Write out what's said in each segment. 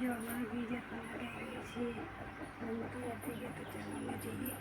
જો અમારે ગીઝર પણ લગાવી છીએ અને તૈયાર થઈ ગયા તો ચાલો અમે જઈએ.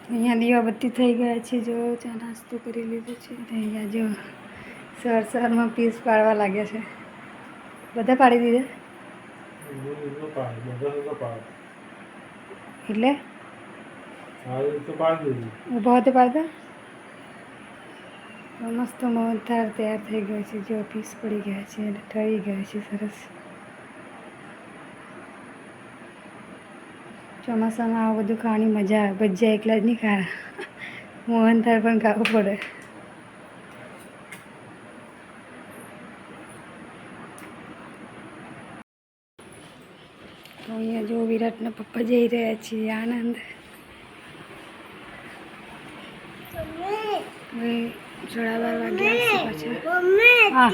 અહીંયા દીવાબત્તી થઈ ગયા છે. જો ચા નાસ્તો કરી લીધો છે. અહીંયા જો સવારમાં પીસ પાડવા લાગ્યા છે. બધા પાડી દીધા એટલે ઊભા હોતે પાડતા મસ્ત મોહનથાળ તૈયાર થઈ ગયો છે. જો પીસ પડી ગયા છે અને ઠરી ગયા છે સરસ. ચોમાસામાં આવું બધું ખાવાની મજા આવે. ભજીયા એકલા જ નહીં ખાવા, મોહનથાળ પણ ખાવું પડે. તો અહીંયા જો વિરાટના પપ્પા જઈ રહ્યા છીએ આનંદ. હવે 12:30 વાગ્યા આવશે પાછા. હા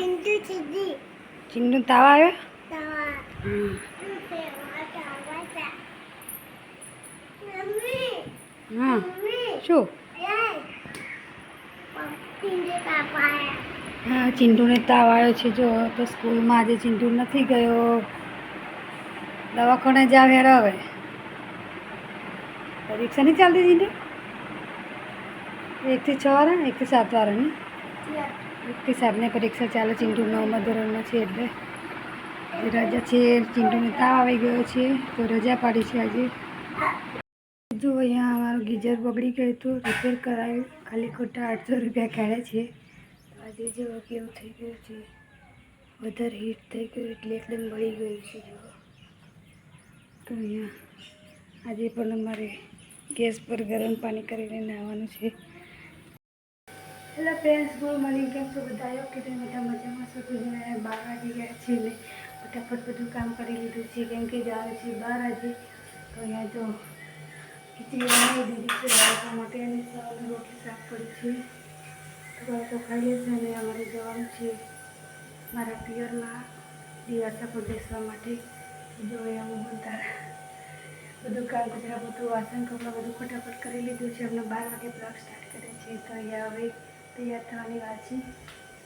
ચિંટુ તાવ આવ્યો. હા શું? હા ચિંટુને તાવ આવ્યો છે. જો તો સ્કૂલમાં આજે ચિંટુ નથી ગયો. દવાખાને જાવ હેર. હવે પરીક્ષા નહીં ચાલતી ચિંટુ? 1 થી 6 વાળા 1 થી 7 વાળા ને 1 થી 7 પરીક્ષા ચાલે. ચિંટુ 9મા ધોરણમાં છે એટલે રજા છે. ચિંટુને તાવ આવી ગયો છે તો રજા પાડી છે આજે. જો અહીંયા અમારું ગીઝર બગડી ગયું હતું, રિપેર કરાવ્યું. ખાલી ખોટા 800 રૂપિયા કાઢ્યા છે. આજે જો કેવું થઈ ગયું છે, વધારે હીટ થઈ ગયું એટલે એકદમ બળી ગયું છે. જો તો અહીંયા આજે પણ અમારે ગેસ પર ગરમ પાણી કરીને નાહવાનું છે. Hello friends, good morning. કેમ છો બધા? કે તમે બધા મજામાં છો? તો 12 વાગી ગયા છે ને ફટાફટ બધું કામ કરી લીધું છે કેમ કે જવાનું છે બહાર આજે. તો અહીંયા જો ખીચડી બનાવી દીધી છે બાળકો માટે અને સવારની રોટલી શાક પડી છે. તો બાળકો ખાઈ લેશે અને અમારે જવાનું છે મારા પિયરમાં દિવાસા પર બેસવા માટે. જો અહીંયા હું બધા બધું કામ કચરા બધું વાસણ કપડાં બધું ફટાફટ કરી લીધું છે. અમને 12 વાગે બ્લોગ સ્ટાર્ટ કરે છે. તો અહીંયા હવે તૈયાર થવાની વાત છે.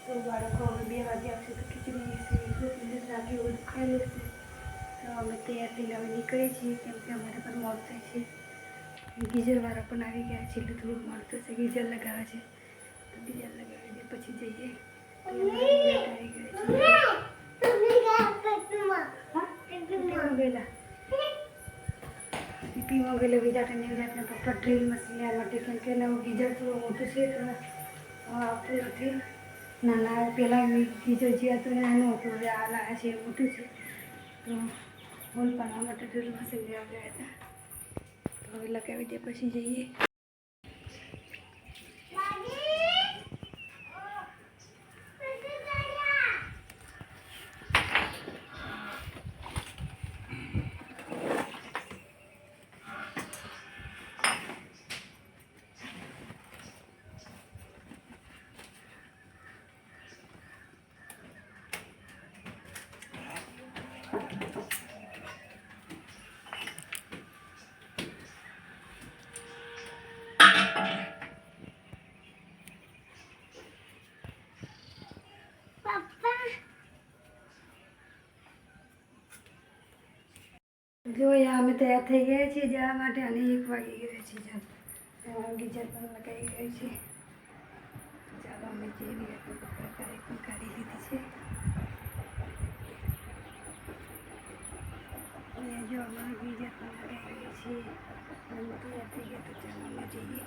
તો બાળકો હવે 2 વાગે આવશે તો ખીચડી રોટલી શાકી બધું ખાઈ લેશે. તો અમે તૈયાર થઈને હવે નીકળીએ છીએ કેમ કે અમારે પણ મોડ થાય છે. ગીઝરવાળા પણ આવી ગયા છે એટલે થોડુંક મોડ થશે. ગીઝર લગાવે છે તો ગીઝર લગાવી દે પછી જઈએ. તો આવી ગયા છે પીવા ગયેલો વિરાટ અને વિરાટના પપ્પા ડ્રીલ મશીન લેવા માટે કેમ કે નવું ગીઝર થોડું મોટું છે તો આવતું નથી. નાના પહેલાં ગીઝર જે હતું એ નાનું હતું, હવે આ લાવ્યા છે એ મોટું છે. તો હોલ પાડવા માટે ડ્રીલ મશીન લેવા ગયા હતા. તો હવે લગાવી દે પછી જઈએ. જો અહીંયા અમે તૈયાર થઈ ગયા છીએ જવા માટે અને 1 વાગી ગયા છે. ગીઝર પણ લગાવી ગયું છે. ચાલો અમે જઈએ. કપડાં પણ કાઢી લીધી છે. અહીંયા જો અમારે ગીઝર પણ લગાવી ગયું છે અને તૈયાર થઈ ગયા તો ચાલો અમે જઈએ.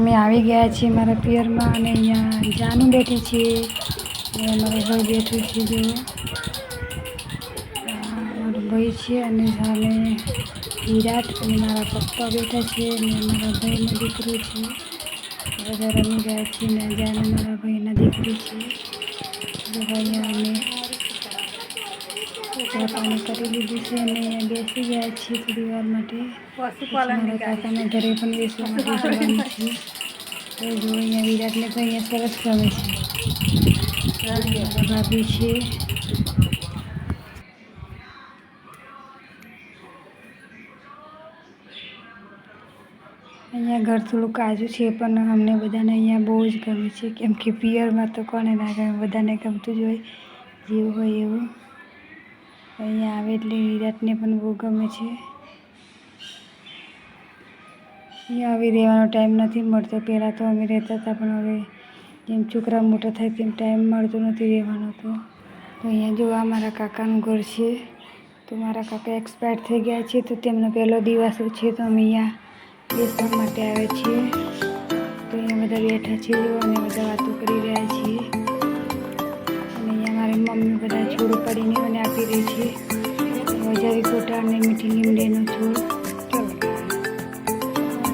અમે આવી ગયા છીએ મારા પિયરમાં અને અહીંયા જાનું બેઠી છીએ અને અમારો ભાઈ બેઠું છે જો મારો ભાઈ છે અને સામે વિરાટ અને મારા પપ્પા બેઠા છે અને મારા ભાઈનો દીકરો છે બધા રમી ગયા છીએ ને જાને મારા ભાઈના દીકરી છે અહીંયા અમે ચા પાણી કરી લીધું છે અને અહીંયા બેસી ગયા છીએ થોડી વાર માટે મારા કાકાના ઘરે પણ બેસવા માટે જવાનું છે તો જો અહીંયા વિરાટને તો અહીંયા સરસ ગમે છે મારા ભાભી છે અહીંયા ઘર થોડું કાચું છે પણ અમને બધાને અહીંયા બહુ જ ગમે છે કેમ કે પિયરમાં તો કોને ના ગમે બધાને ગમતું જ હોય જેવું હોય એવું અહીંયા આવે એટલે વિરાટને પણ બહુ ગમે છે અહીંયા આવી રહેવાનો ટાઈમ નથી મળતો પહેલાં તો અમે રહેતા હતા પણ હવે જેમ છોકરા મોટા થાય તેમ ટાઈમ મળતો નથી રહેવાનો તો અહીંયા જો આ મારા કાકાનું ઘર છે તો મારા કાકા એક્સપાયર થઈ ગયા છે તો તેમનો પહેલો દિવસ છે તો અમે અહીંયા બેસવા માટે આવે છીએ તો અહીંયા બધા બેઠા છીએ અને બધા વાતો કરી રહ્યા છીએ અને અહીંયા મારી મમ્મી બધા છોડ પાડીને મને આપી રહી છે વજારી કોટા અને મીઠી લીમડીનો છોડ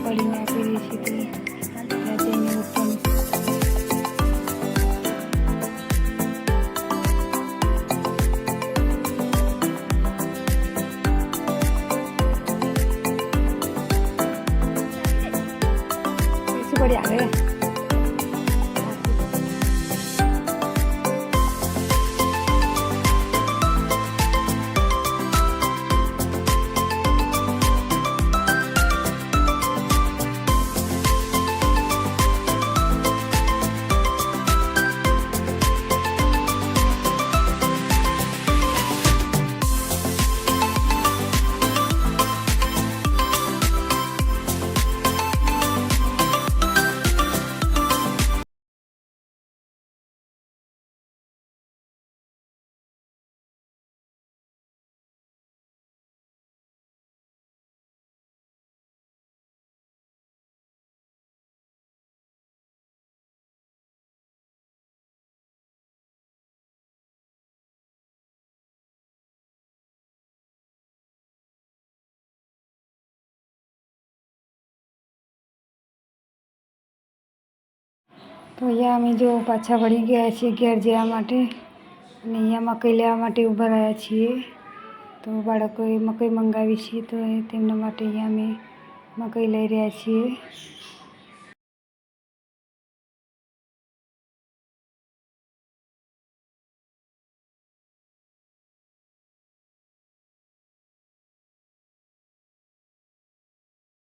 પાડીને આપી રહી છે તે જઈને ઉપર પડી આવે તો અહીંયા અમે જો પાછા વળી ગયા છીએ ઘેર જવા માટે અને અહીંયા મકાઈ લેવા માટે ઊભા રહ્યા છીએ તો બાળકોએ મકાઈ મંગાવી છે તો તેમના માટે અહીંયા અમે મકાઈ લઈ રહ્યા છીએ